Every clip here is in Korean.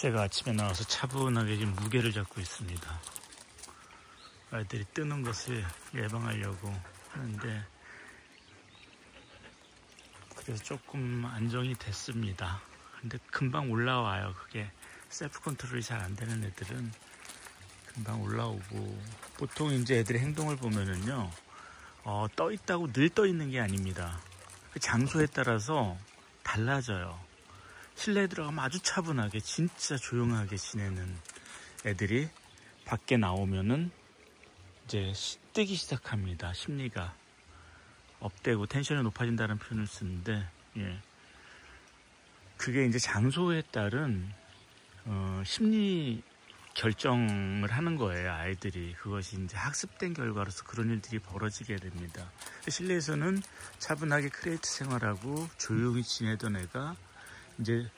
새가 아침에 나와서 차분하게 지금 무게를 잡고 있습니다. 아이들이 뜨는 것을 예방하려고 하는데, 그래서 조금 안정이 됐습니다. 근데 금방 올라와요. 그게 셀프 컨트롤이 잘 안 되는 애들은 금방 올라오고, 보통 이제 애들의 행동을 보면은요, 떠 있다고 늘 떠 있는 게 아닙니다. 그 장소에 따라서 달라져요. 실내에 들어가면 아주 차분하게 진짜 조용하게 지내는 애들이 밖에 나오면은 이제 뜨기 시작합니다. 심리가 업되고 텐션이 높아진다는 표현을 쓰는데, 예, 그게 이제 장소에 따른 심리 결정을 하는 거예요. 아이들이. 그것이 이제 학습된 결과로서 그런 일들이 벌어지게 됩니다. 실내에서는 차분하게 크리에이트 생활하고 조용히 지내던 애가 이제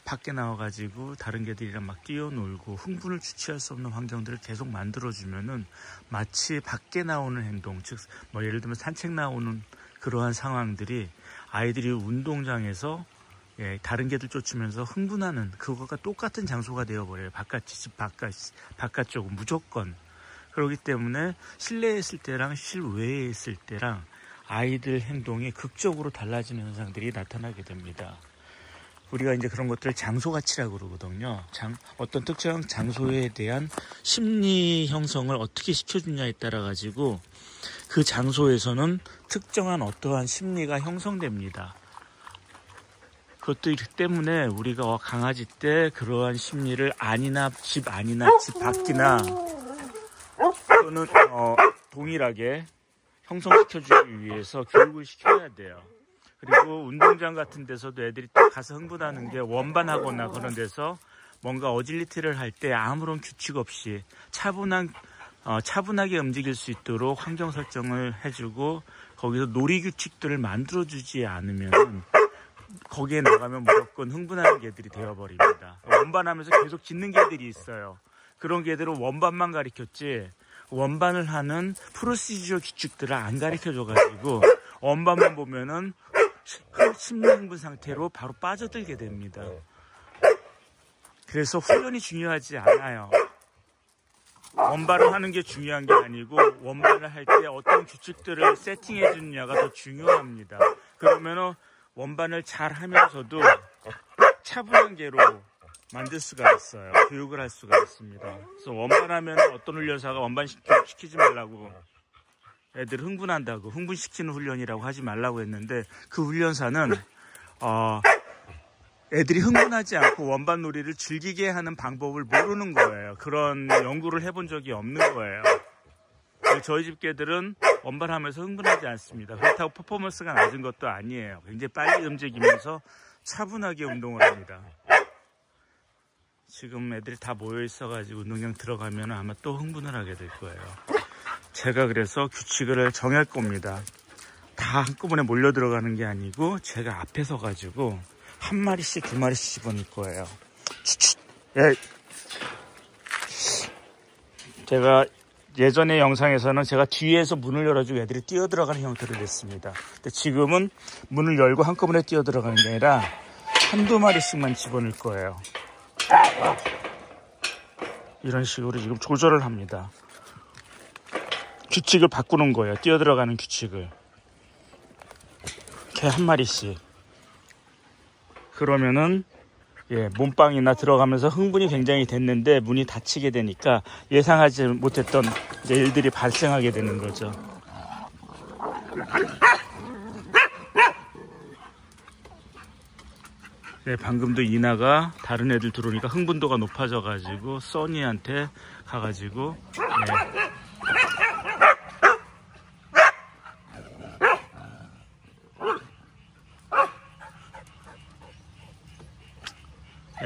밖에 나와가지고 다른 개들이랑 막 뛰어놀고 흥분을 주체할 수 없는 환경들을 계속 만들어주면은 마치 밖에 나오는 행동, 즉 뭐 예를 들면 산책 나오는 그러한 상황들이 아이들이 운동장에서, 예, 다른 개들 쫓으면서 흥분하는 그거가 똑같은 장소가 되어버려요. 집 바깥쪽은 무조건. 그렇기 때문에 실내에 있을 때랑 실외에 있을 때랑 아이들 행동이 극적으로 달라지는 현상들이 나타나게 됩니다. 우리가 이제 그런 것들을 장소 가치라고 그러거든요. 어떤 특정 장소에 대한 심리 형성을 어떻게 시켜주냐에 따라 가지고 그 장소에서는 특정한 어떠한 심리가 형성됩니다. 그것도 있기 때문에 우리가 강아지 때 그러한 심리를 집 안이나 집 밖이나 또는 동일하게 형성시켜주기 위해서 교육을 시켜야 돼요. 그리고 운동장 같은 데서도 애들이 딱 가서 흥분하는 게 원반하거나 그런 데서 뭔가 어질리티를 할 때 아무런 규칙 없이 차분하게 움직일 수 있도록 환경 설정을 해주고 거기서 놀이 규칙들을 만들어주지 않으면 거기에 나가면 무조건 흥분하는 개들이 되어버립니다. 원반하면서 계속 짖는 개들이 있어요. 그런 개들은 원반만 가르쳤지 원반을 하는 프로시저 규칙들을 안 가르쳐줘가지고 원반만 보면은 심리 흥분 상태로 바로 빠져들게 됩니다. 그래서 훈련이 중요하지 않아요. 원반을 하는 게 중요한 게 아니고 원반을 할 때 어떤 규칙들을 세팅해 주느냐가 더 중요합니다. 그러면은 원반을 잘 하면서도 차분한 개로 만들 수가 있어요. 교육을 할 수가 있습니다. 그래서 원반하면 어떤 훈련사가 원반 시키지 말라고, 애들 흥분한다고 흥분시키는 훈련이라고 하지 말라고 했는데 그 훈련사는 애들이 흥분하지 않고 원반 놀이를 즐기게 하는 방법을 모르는 거예요. 그런 연구를 해본 적이 없는 거예요. 저희 집 개들은 원반하면서 흥분하지 않습니다. 그렇다고 퍼포먼스가 낮은 것도 아니에요. 굉장히 빨리 움직이면서 차분하게 운동을 합니다. 지금 애들이 다 모여 있어가지고 운동장 들어가면 아마 또 흥분을 하게 될 거예요. 제가 그래서 규칙을 정할 겁니다. 다 한꺼번에 몰려 들어가는 게 아니고 제가 앞에 서가지고 한 마리씩 두 마리씩 집어넣을 거예요. 예. 제가 예전의 영상에서는 제가 뒤에서 문을 열어주고 애들이 뛰어들어가는 형태를 냈습니다. 근데 지금은 문을 열고 한꺼번에 뛰어들어가는 게 아니라 한두 마리씩만 집어넣을 거예요. 이런 식으로 지금 조절을 합니다. 규칙을 바꾸는 거예요. 뛰어들어가는 규칙을. 개 한 마리씩. 그러면은 몸빵이나 들어가면서 흥분이 굉장히 됐는데 문이 닫히게 되니까 예상하지 못했던 일들이 발생하게 되는 거죠. 방금도 이나가 다른 애들 들어오니까 흥분도가 높아져가지고 써니한테 가가지고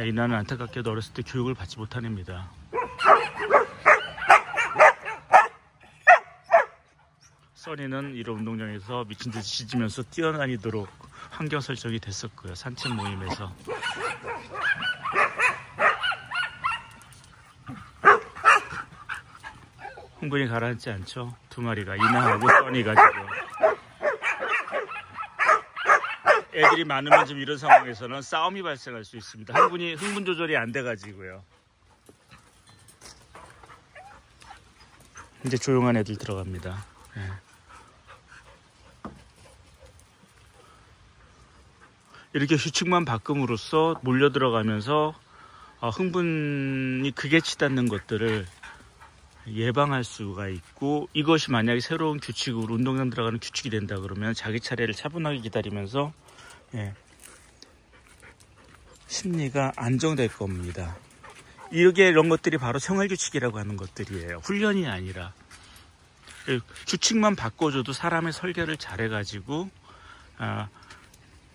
이나는 안타깝게도 어렸을 때 교육을 받지 못한 애입니다. 써니는 이런 운동장에서 미친듯이 짖으면서 뛰어다니도록 환경 설정이 됐었고요. 산책 모임에서. 흥분이 가라앉지 않죠. 두 마리가 이나하고 써니가 지금 애들이 많으면 좀 이런 상황에서는 싸움이 발생할 수 있습니다. 흥분 조절이 안 돼가지고요. 이제 조용한 애들 들어갑니다. 네. 이렇게 규칙만 바꿈으로써 몰려 들어가면서 흥분이 크게 치닫는 것들을 예방할 수가 있고, 이것이 만약에 새로운 규칙으로 운동장 들어가는 규칙이 된다 그러면 자기 차례를 차분하게 기다리면서 심리가 안정될 겁니다. 이런 것들이 바로 생활규칙이라고 하는 것들이에요. 훈련이 아니라. 규칙만 바꿔줘도 사람의 설계를 잘해가지고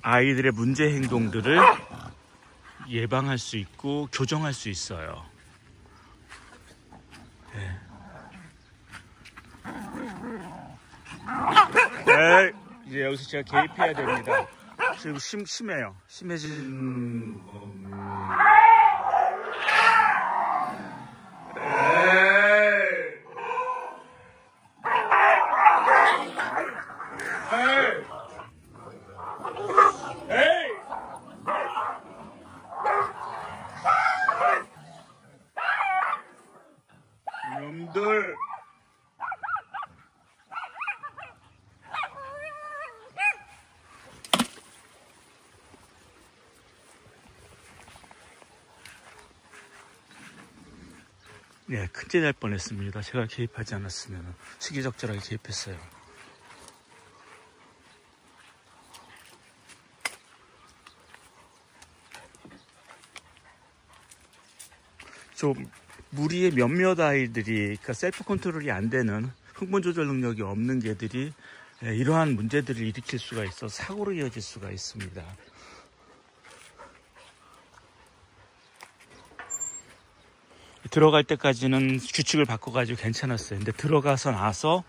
아이들의 문제 행동들을 예방할 수 있고 교정할 수 있어요. 네. 네, 이제 여기서 제가 개입해야 됩니다. 지금 심해요. 심해진 놈들. 네, 큰일 날 뻔했습니다. 제가 개입하지 않았으면. 시기적절하게 개입했어요. 좀 무리의 몇몇 아이들이, 그러니까 셀프 컨트롤이 안 되는, 흥분 조절 능력이 없는 개들이 이러한 문제들을 일으킬 수가 있어 사고로 이어질 수가 있습니다. 들어갈 때까지는 규칙을 바꿔가지고 괜찮았어요. 근데 들어가서 나서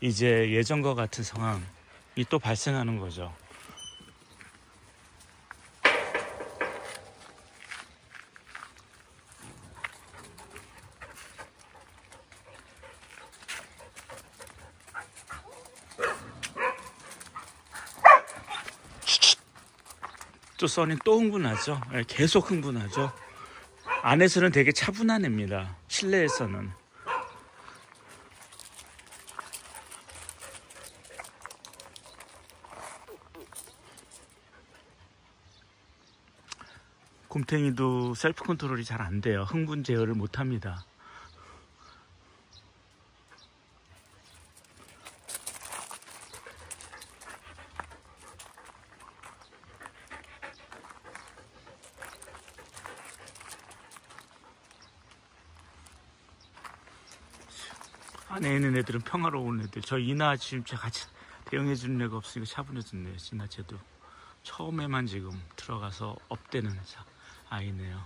이제 예전과 같은 상황이 또 발생하는 거죠. 또 써니 또 흥분하죠. 계속 흥분하죠. 안에서는 되게 차분한 애입니다. 실내에서는. 곰탱이도 셀프 컨트롤이 잘 안 돼요. 흥분 제어를 못 합니다. 안에 있는 애들은 평화로운 애들. 저 이나 지금 같이 대응해주는 애가 없으니까 차분해졌네요. 이나 쟤도 처음에만 지금 들어가서 업되는 아이네요.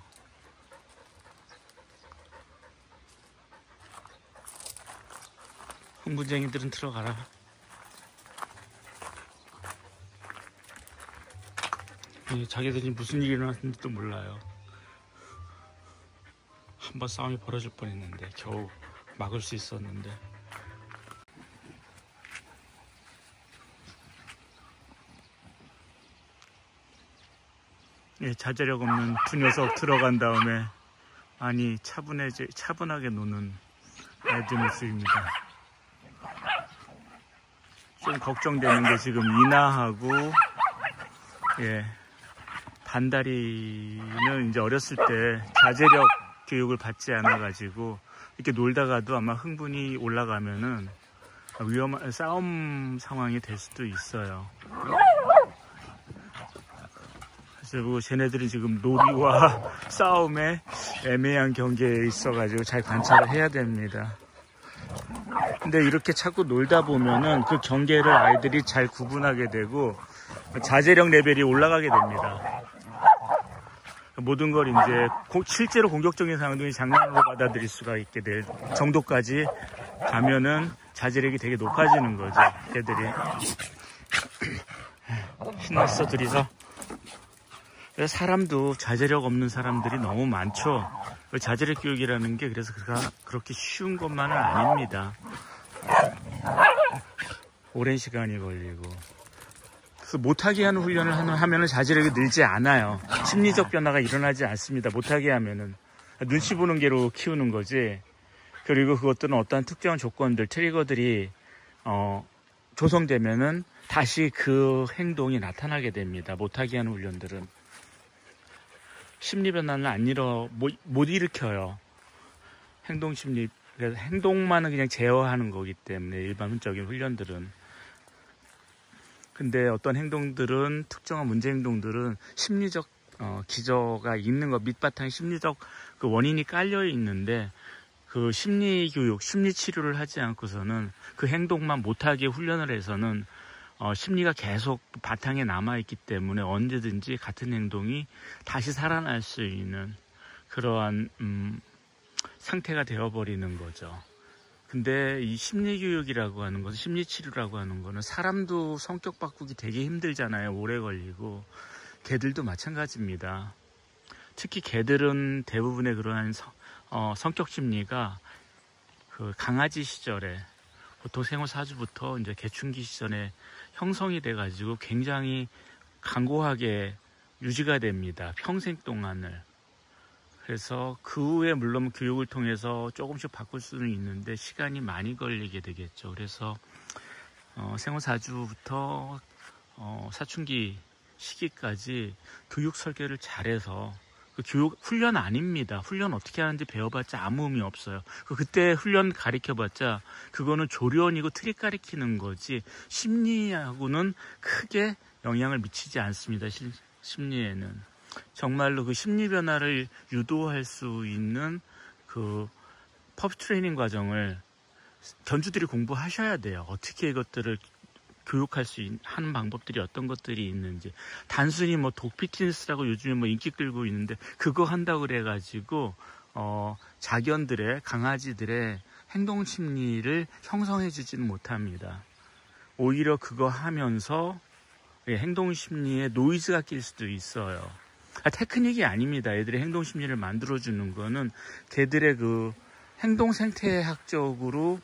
흥분쟁이들은 들어가라. 자기들이 무슨 일이 일어났는지도 몰라요. 한번 싸움이 벌어질 뻔했는데 겨우 막을 수 있었는데. 자제력 없는 두 녀석 들어간 다음에 많이 차분하게 노는 애들 모습입니다. 좀 걱정되는 게 지금 이나하고 반다리는 이제 어렸을 때 자제력 교육을 받지 않아가지고 이렇게 놀다가도 아마 흥분이 올라가면은 위험한 싸움 상황이 될 수도 있어요. 그리고 쟤네들이 지금 놀이와 싸움에 애매한 경계에 있어가지고 잘 관찰을 해야 됩니다. 근데 이렇게 자꾸 놀다 보면은 그 경계를 아이들이 잘 구분하게 되고 자제력 레벨이 올라가게 됩니다. 모든 걸 이제 실제로 공격적인 상황들이 장난으로 받아들일 수가 있게 될 정도까지 가면은 자제력이 되게 높아지는 거죠. 걔들이. 신났어 둘이서. 사람도 자제력 없는 사람들이 너무 많죠. 자제력 교육이라는 게 그래서 그렇게 쉬운 것만은 아닙니다. 오랜 시간이 걸리고 그 못하게 하는 훈련을 하면은 자질력이 늘지 않아요. 심리적 변화가 일어나지 않습니다. 못하게 하면은 눈치 보는 게로 키우는 거지. 그리고 그것들은 어떠한 특정한 조건들, 트리거들이 조성되면은 다시 그 행동이 나타나게 됩니다. 못하게 하는 훈련들은 심리 변화는 못 일으켜요. 행동 심리, 그래서 행동만은 그냥 제어하는 거기 때문에 일반적인 훈련들은. 근데 어떤 행동들은, 특정한 문제 행동들은 심리적 기저가 있는 거, 밑바탕에 심리적 그 원인이 깔려 있는데, 그 심리 교육, 심리 치료를 하지 않고서는 그 행동만 못하게 훈련을 해서는 심리가 계속 바탕에 남아있기 때문에 언제든지 같은 행동이 다시 살아날 수 있는 그러한 상태가 되어버리는 거죠. 근데 이 심리교육이라고 하는 것은, 심리치료라고 하는 거는 사람도 성격 바꾸기 되게 힘들잖아요. 오래 걸리고. 개들도 마찬가지입니다. 특히 개들은 대부분의 그러한 성격 심리가 그 강아지 시절에, 보통 생후 4주부터 이제 개춘기 시절에 형성이 돼가지고 굉장히 견고하게 유지가 됩니다. 평생 동안을. 그래서 그 후에 물론 교육을 통해서 조금씩 바꿀 수는 있는데 시간이 많이 걸리게 되겠죠. 그래서 생후 4주부터 사춘기 시기까지 교육 설계를 잘해서, 그 교육 훈련 아닙니다. 훈련 어떻게 하는지 배워봤자 아무 의미 없어요. 그때 훈련 가르쳐봤자 그거는 조련이고 트릭 가르치는 거지 심리하고는 크게 영향을 미치지 않습니다. 심리에는 정말로 그 심리 변화를 유도할 수 있는 그 퍼피 트레이닝 과정을 견주들이 공부하셔야 돼요. 어떻게 이것들을 교육할 수 하는 방법들이 어떤 것들이 있는지. 단순히 뭐 독 피트니스라고 요즘에 뭐 인기 끌고 있는데 그거 한다고 그래가지고 자견들의, 강아지들의 행동 심리를 형성해 주지는 못합니다. 오히려 그거 하면서 행동 심리에 노이즈가 낄 수도 있어요. 테크닉이 아닙니다. 애들의 행동 심리를 만들어 주는 거는 걔들의 그 행동 생태학적으로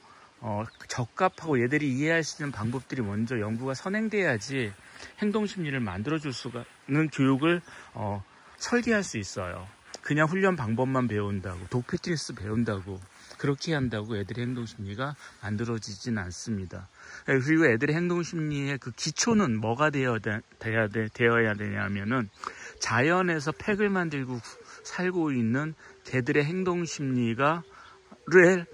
적합하고 얘들이 이해할 수 있는 방법들이 먼저 연구가 선행돼야지 행동 심리를 만들어 줄 수가 있는 교육을 설계할 수 있어요. 그냥 훈련 방법만 배운다고, 독 피트니스 배운다고, 그렇게 한다고 애들의 행동 심리가 만들어지진 않습니다. 그리고 애들의 행동 심리의 그 기초는 뭐가 되어야 되냐면은 자연에서 팩을 만들고 살고 있는 개들의 행동 심리를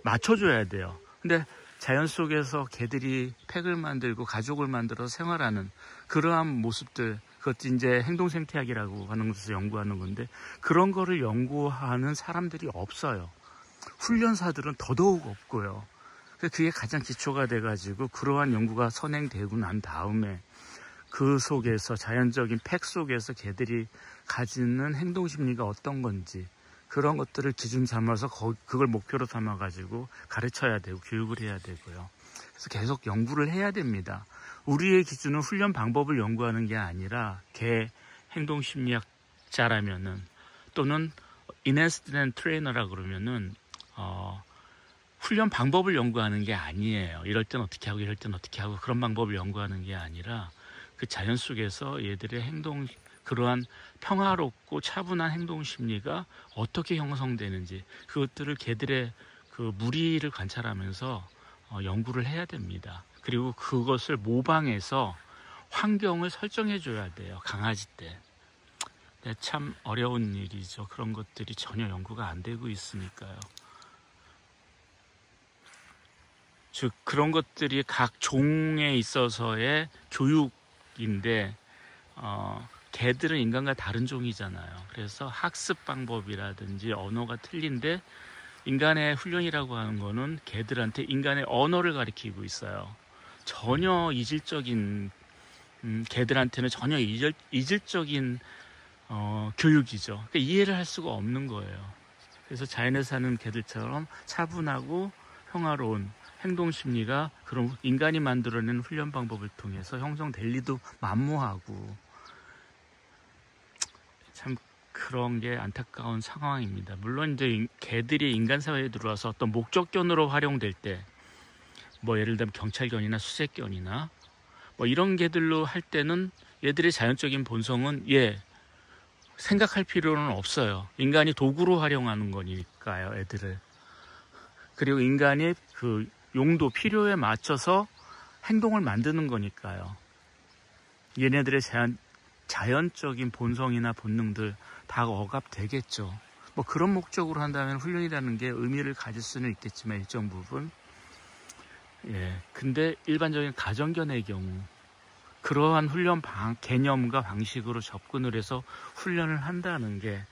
맞춰줘야 돼요. 근데 자연 속에서 개들이 팩을 만들고 가족을 만들어 생활하는 그러한 모습들, 그것도 이제 행동 생태학이라고 하는 것에서 연구하는 건데, 그런 거를 연구하는 사람들이 없어요. 훈련사들은 더더욱 없고요. 그게 가장 기초가 돼가지고 그러한 연구가 선행되고 난 다음에 그 속에서, 자연적인 팩 속에서 개들이 가지는 행동 심리가 어떤 건지 그런 것들을 기준 삼아서 그걸 목표로 삼아가지고 가르쳐야 되고 교육을 해야 되고요. 그래서 계속 연구를 해야 됩니다. 우리의 기준은 훈련 방법을 연구하는 게 아니라 개 행동 심리학자라면은, 또는 Enhanced Trainer라 그러면은 훈련 방법을 연구하는 게 아니에요. 이럴 땐 어떻게 하고 이럴 땐 어떻게 하고 그런 방법을 연구하는 게 아니라 그 자연 속에서 얘들의 행동, 그러한 평화롭고 차분한 행동 심리가 어떻게 형성되는지 그것들을 개들의 그 무리를 관찰하면서 연구를 해야 됩니다. 그리고 그것을 모방해서 환경을 설정해 줘야 돼요. 강아지 때. 네, 참 어려운 일이죠. 그런 것들이 전혀 연구가 안 되고 있으니까요. 즉 그런 것들이 각 종에 있어서의 교육인데 개들은 인간과 다른 종이잖아요. 그래서 학습 방법이라든지 언어가 틀린데 인간의 훈련이라고 하는 거는 개들한테 인간의 언어를 가르치고 있어요. 전혀 이질적인 개들한테는 전혀 이질적인 교육이죠. 그러니까 이해를 할 수가 없는 거예요. 그래서 자연에 사는 개들처럼 차분하고 평화로운 행동 심리가 그런 인간이 만들어낸 훈련 방법을 통해서 형성될 리도 만무하고, 참 그런 게 안타까운 상황입니다. 물론 이제 개들이 인간 사회에 들어와서 어떤 목적견으로 활용될 때, 뭐 예를 들면 경찰견이나 수색견이나 뭐 이런 개들로 할 때는 얘들의 자연적인 본성은 생각할 필요는 없어요. 인간이 도구로 활용하는 거니까요, 애들을. 그리고 인간이 그 용도, 필요에 맞춰서 행동을 만드는 거니까요. 얘네들의 자연적인 본성이나 본능들 다 억압되겠죠. 뭐 그런 목적으로 한다면 훈련이라는 게 의미를 가질 수는 있겠지만 일정 부분. 근데 일반적인 가정견의 경우 그러한 훈련 개념과 방식으로 접근을 해서 훈련을 한다는 게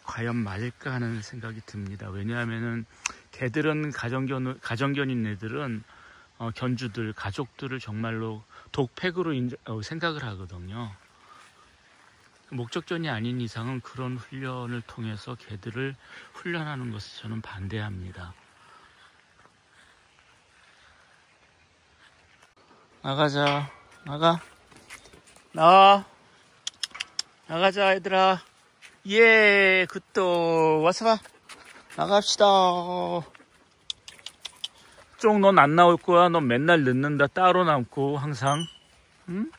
과연 맞을까 하는 생각이 듭니다. 왜냐하면은 개들은 가정견인 애들은 견주들, 가족들을 정말로 독팩으로 생각을 하거든요. 목적전이 아닌 이상은 그런 훈련을 통해서 개들을 훈련하는 것을 저는 반대합니다. 나가자. 나와. 나가자, 얘들아. 굿도. 와서 봐. 나갑시다. 쫑, 넌 안 나올 거야. 넌 맨날 늦는다. 따로 남고, 항상. 응?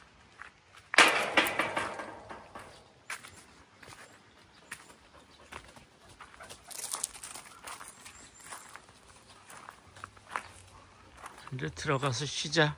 이제 들어가서 쉬자.